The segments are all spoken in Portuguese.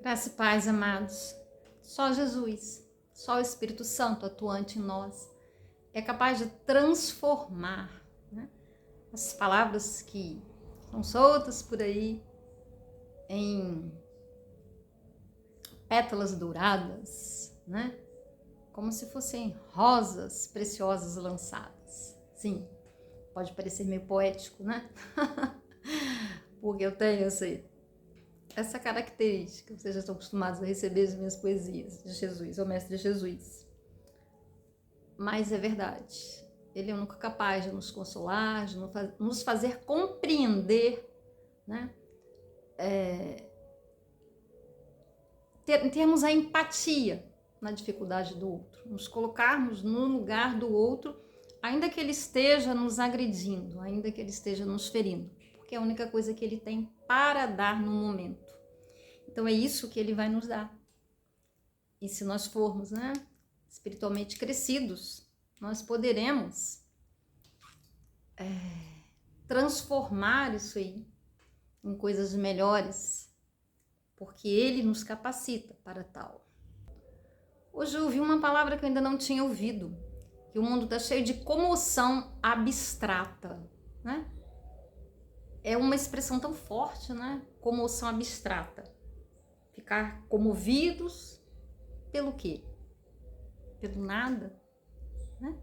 Graça e paz, amados. Só Jesus, só o Espírito Santo atuante em nós é capaz de transformar, né, as palavras que estão soltas por aí em pétalas douradas, né? Como se fossem rosas preciosas lançadas. Sim, pode parecer meio poético, né? Porque eu tenho essa característica. Vocês já estão acostumados a receber as minhas poesias de Jesus, é o Mestre Jesus. Mas é verdade, ele é o único capaz de nos consolar, de nos fazer compreender, né? Termos a empatia na dificuldade do outro, nos colocarmos no lugar do outro, ainda que ele esteja nos agredindo, ainda que ele esteja nos ferindo, porque é a única coisa que ele tem para dar no momento. Então é isso que ele vai nos dar. E se nós formos, né, espiritualmente crescidos, nós poderemos transformar isso aí em coisas melhores, porque ele nos capacita para tal. Hoje eu ouvi uma palavra que eu ainda não tinha ouvido, que o mundo está cheio de comoção abstrata, né? É uma expressão tão forte, né? Comoção abstrata. Ficar comovidos pelo quê? Pelo nada, né?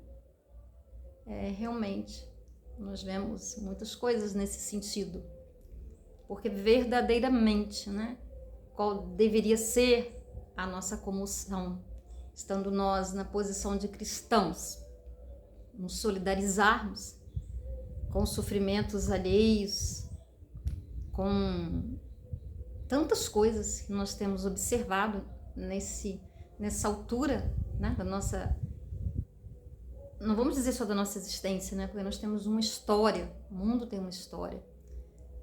Realmente, nós vemos muitas coisas nesse sentido, porque verdadeiramente, né? Qual deveria ser a nossa comoção, estando nós na posição de cristãos, nos solidarizarmos com os sofrimentos alheios, com tantas coisas que nós temos observado nessa altura, né, da nossa, não vamos dizer só da nossa existência, né, porque nós temos uma história, o mundo tem uma história,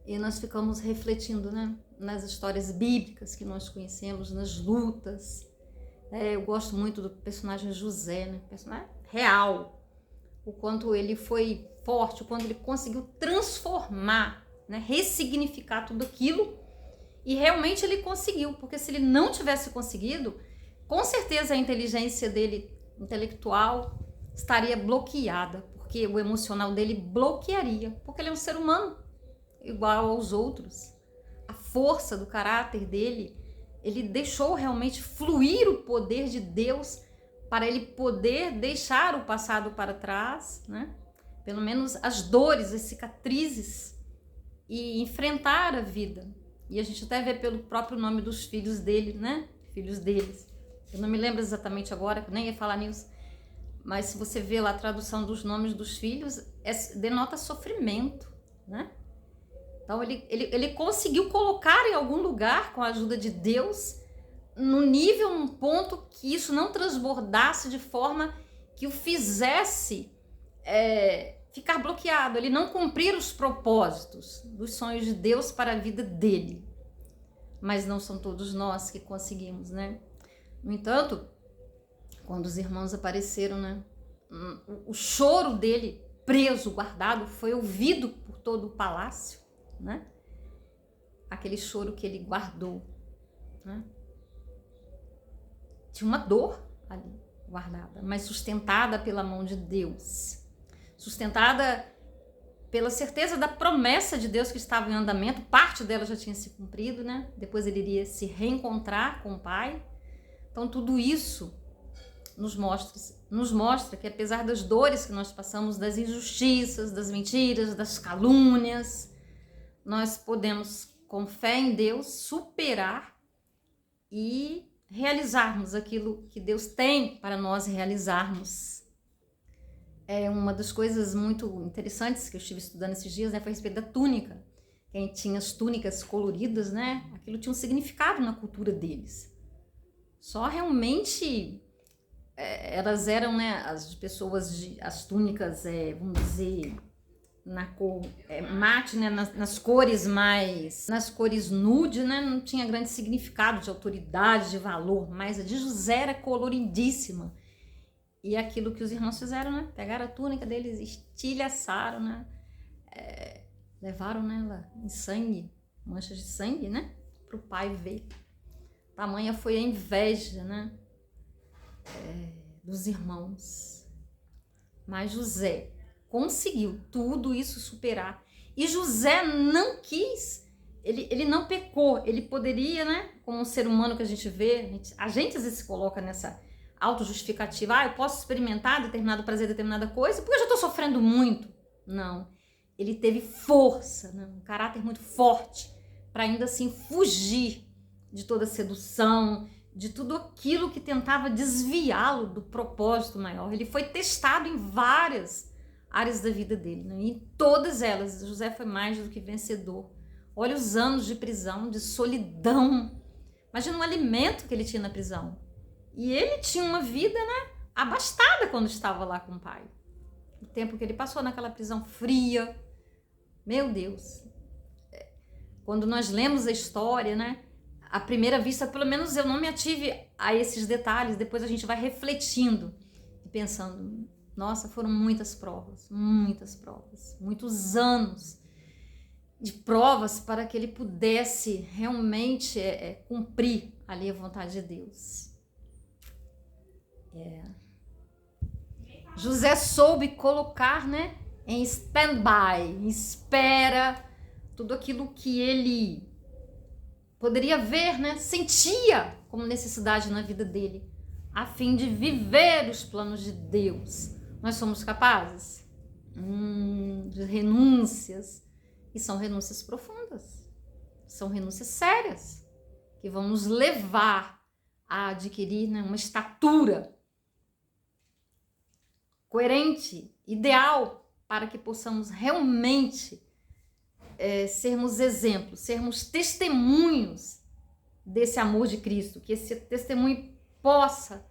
e nós ficamos refletindo, né, nas histórias bíblicas que nós conhecemos, nas lutas. Eu gosto muito do personagem José, né, personagem real, o quanto ele foi forte, o quanto ele conseguiu transformar, né, ressignificar tudo aquilo. E realmente ele conseguiu, porque se ele não tivesse conseguido, com certeza a inteligência dele, intelectual, estaria bloqueada, porque o emocional dele bloquearia, porque ele é um ser humano, igual aos outros. A força do caráter dele, ele deixou realmente fluir o poder de Deus para ele poder deixar o passado para trás, né? Pelo menos as dores, as cicatrizes, e enfrentar a vida. E a gente até vê pelo próprio nome dos filhos dele, né? Filhos deles. Eu não me lembro exatamente agora, nem ia falar nisso. Mas se você vê lá a tradução dos nomes dos filhos, denota sofrimento, né? Então ele conseguiu colocar em algum lugar, com a ajuda de Deus, no nível, um ponto que isso não transbordasse de forma que o fizesse ficar bloqueado, ele não cumprir os propósitos dos sonhos de Deus para a vida dele. Mas não são todos nós que conseguimos, né? No entanto, quando os irmãos apareceram, né, o choro dele, preso, guardado, foi ouvido por todo o palácio, né? Aquele choro que ele guardou, né? Tinha uma dor ali guardada, mas sustentada pela mão de Deus, sustentada pela certeza da promessa de Deus que estava em andamento. Parte dela já tinha se cumprido, né? Depois ele iria se reencontrar com o Pai. Então tudo isso nos mostra que, apesar das dores que nós passamos, das injustiças, das mentiras, das calúnias, nós podemos, com fé em Deus, superar e realizarmos aquilo que Deus tem para nós realizarmos. Uma das coisas muito interessantes que eu estive estudando esses dias, né, foi a respeito da túnica. Quem tinha as túnicas coloridas, né, aquilo tinha um significado na cultura deles. Só realmente elas eram, né, as pessoas, as túnicas, vamos dizer, na cor mate, né, nas cores nude, né, não tinha grande significado de autoridade, de valor, mas a de José era coloridíssima. E aquilo que os irmãos fizeram, né, pegaram a túnica deles, estilhaçaram, né, levaram nela em sangue, manchas de sangue, né, para o pai ver. tamanha foi a inveja, né, dos irmãos. Mas José conseguiu tudo isso superar. E José não quis, ele não pecou. Ele poderia, né, como um ser humano que a gente vê, a gente às vezes se coloca nessa autojustificativa. Eu posso experimentar determinado prazer, determinada coisa, porque eu já estou sofrendo muito. Não. Ele teve força, né, um caráter muito forte, para ainda assim fugir de toda a sedução, de tudo aquilo que tentava desviá-lo do propósito maior. Ele foi testado em várias áreas da vida dele, né? E em todas elas, José foi mais do que vencedor. Olha os anos de prisão, de solidão. Imagina o alimento que ele tinha na prisão. E ele tinha uma vida, né, abastada quando estava lá com o pai. O tempo que ele passou naquela prisão fria. Meu Deus. Quando nós lemos a história, né, à primeira vista, pelo menos eu não me ative a esses detalhes. Depois a gente vai refletindo e pensando, nossa, foram muitas provas, muitos anos de provas para que ele pudesse realmente cumprir ali a vontade de Deus. José soube colocar, né, em stand-by, em espera, tudo aquilo que ele poderia ver, né, sentia como necessidade na vida dele, a fim de viver os planos de Deus. Nós somos capazes de renúncias, e são renúncias profundas, são renúncias sérias, que vão nos levar a adquirir, né, uma estatura coerente, ideal, para que possamos realmente sermos exemplos, sermos testemunhos desse amor de Cristo, que esse testemunho possa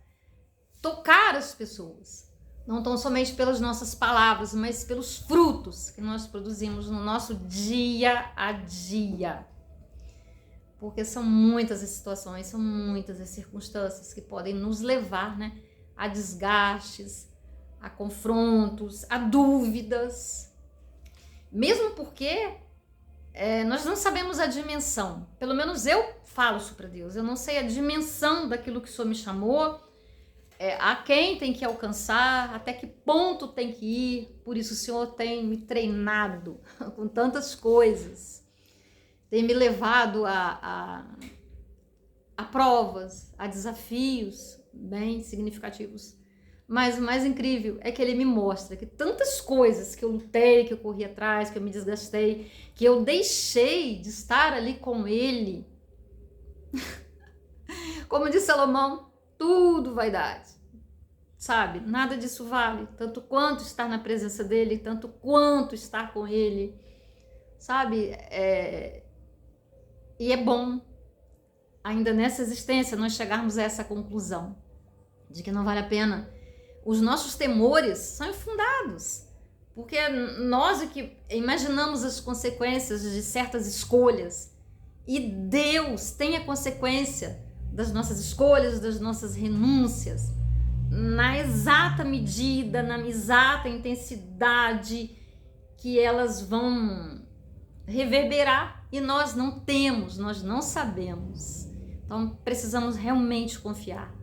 tocar as pessoas, não tão somente pelas nossas palavras, mas pelos frutos que nós produzimos no nosso dia a dia. Porque são muitas as situações, são muitas as circunstâncias que podem nos levar, né, a desgastes, a confrontos, a dúvidas. Mesmo porque nós não sabemos a dimensão. Pelo menos eu falo isso para Deus. Eu não sei a dimensão daquilo que o Senhor me chamou, a quem tem que alcançar, até que ponto tem que ir. Por isso o Senhor tem me treinado com tantas coisas. Tem me levado a provas, a desafios bem significativos. Mas o mais incrível é que ele me mostra que tantas coisas que eu lutei, que eu corri atrás, que eu me desgastei, que eu deixei de estar ali com ele. Como diz Salomão, tudo vaidade, sabe? Nada disso vale, tanto quanto estar na presença dele, tanto quanto estar com ele, sabe? E é bom, ainda nessa existência, nós chegarmos a essa conclusão de que não vale a pena. Os nossos temores são infundados, porque nós é que imaginamos as consequências de certas escolhas, e Deus tem a consequência das nossas escolhas, das nossas renúncias, na exata medida, na exata intensidade que elas vão reverberar, e nós não temos, nós não sabemos. Então precisamos realmente confiar.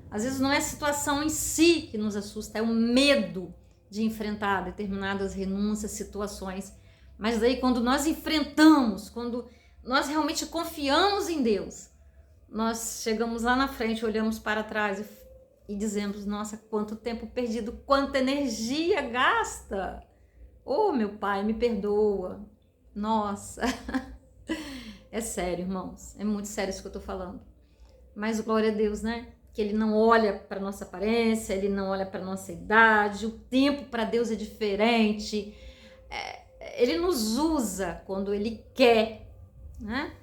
Às vezes não é a situação em si que nos assusta, é o medo de enfrentar determinadas renúncias, situações. Mas daí quando nós enfrentamos, quando nós realmente confiamos em Deus, nós chegamos lá na frente, olhamos para trás e dizemos, nossa, quanto tempo perdido, quanta energia gasta. Oh, meu Pai, me perdoa. Nossa, é sério, irmãos, é muito sério isso que eu tô falando. Mas glória a Deus, né? Que ele não olha para nossa aparência, ele não olha para nossa idade, o tempo para Deus é diferente. Ele nos usa quando ele quer, né?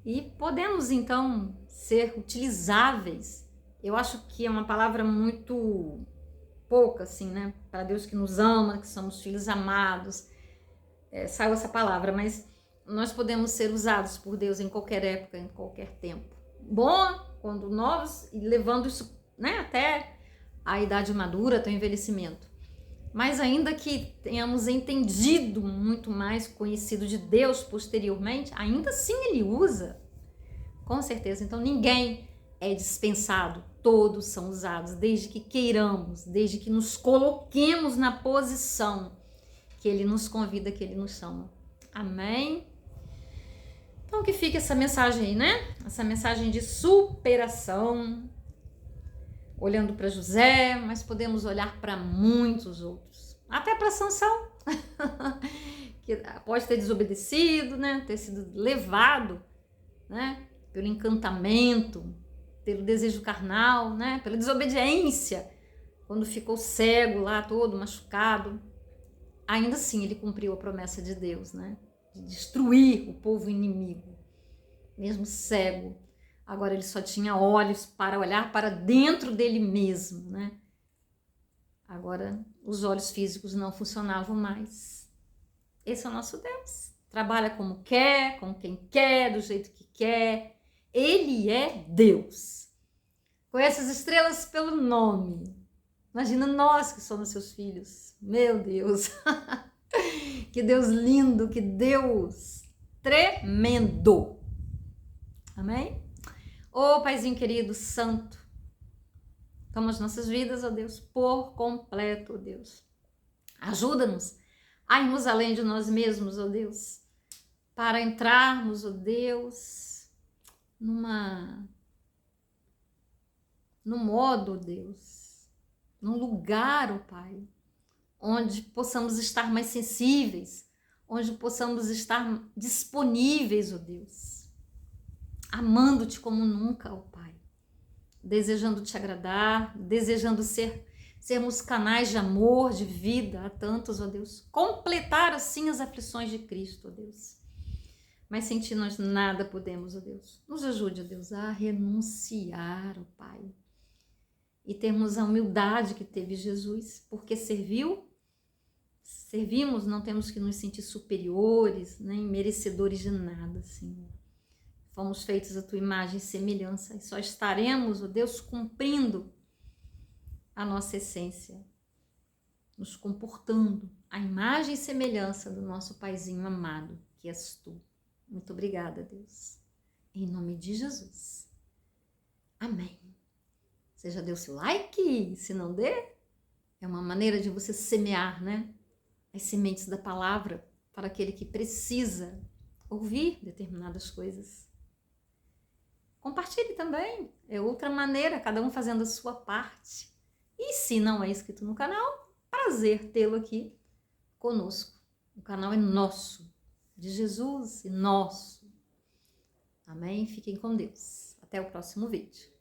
E podemos então ser utilizáveis. Eu acho que é uma palavra muito pouca, assim, né? Para Deus que nos ama, que somos filhos amados. Saiu essa palavra, mas nós podemos ser usados por Deus em qualquer época, em qualquer tempo. Bom, quando novos, e levando isso, né, até a idade madura, até o envelhecimento. Mas ainda que tenhamos entendido muito mais, conhecido de Deus posteriormente, ainda assim ele usa. Com certeza. Então ninguém é dispensado, todos são usados, desde que queiramos, desde que nos coloquemos na posição que Ele nos convida, que Ele nos chama. Amém? Então que fique essa mensagem aí, né? Essa mensagem de superação, olhando para José, mas podemos olhar para muitos outros, até para Sansão, que pode ter desobedecido, né? Ter sido levado, né? Pelo encantamento, pelo desejo carnal, né? Pela desobediência, quando ficou cego lá, todo machucado. Ainda assim ele cumpriu a promessa de Deus, né? De destruir o povo inimigo, mesmo cego. Agora ele só tinha olhos para olhar para dentro dele mesmo, né? Agora os olhos físicos não funcionavam mais. Esse é o nosso Deus. Trabalha como quer, com quem quer, do jeito que quer. Ele é Deus. Conhece as estrelas pelo nome. Imagina nós que somos seus filhos. Meu Deus. Que Deus lindo, que Deus tremendo. Amém? Ô Paizinho querido, santo, toma as nossas vidas, ó Deus, por completo, ó Deus. Ajuda-nos a irmos além de nós mesmos, ó Deus, para entrarmos, ó Deus, num modo, ó Deus, num lugar, ó Pai, onde possamos estar mais sensíveis, onde possamos estar disponíveis, ó Deus, amando-te como nunca, ó Pai, desejando te agradar, desejando sermos canais de amor, de vida a tantos, ó Deus, completar assim as aflições de Cristo, ó Deus. Mas sem ti nós nada podemos, ó Deus. Nos ajude, ó Deus, a renunciar, ó Pai, e termos a humildade que teve Jesus, porque servimos, não temos que nos sentir superiores, nem merecedores de nada, Senhor. Fomos feitos à tua imagem e semelhança, e só estaremos, ó Deus, cumprindo a nossa essência, nos comportando à imagem e semelhança do nosso Paizinho amado, que és tu. Muito obrigada, Deus. Em nome de Jesus. Amém. Você já deu seu like? Se não der, é uma maneira de você semear, né? As sementes da palavra para aquele que precisa ouvir determinadas coisas. Compartilhe também, é outra maneira, cada um fazendo a sua parte. E se não é inscrito no canal, prazer tê-lo aqui conosco. O canal é nosso, de Jesus e nosso. Amém? Fiquem com Deus. Até o próximo vídeo.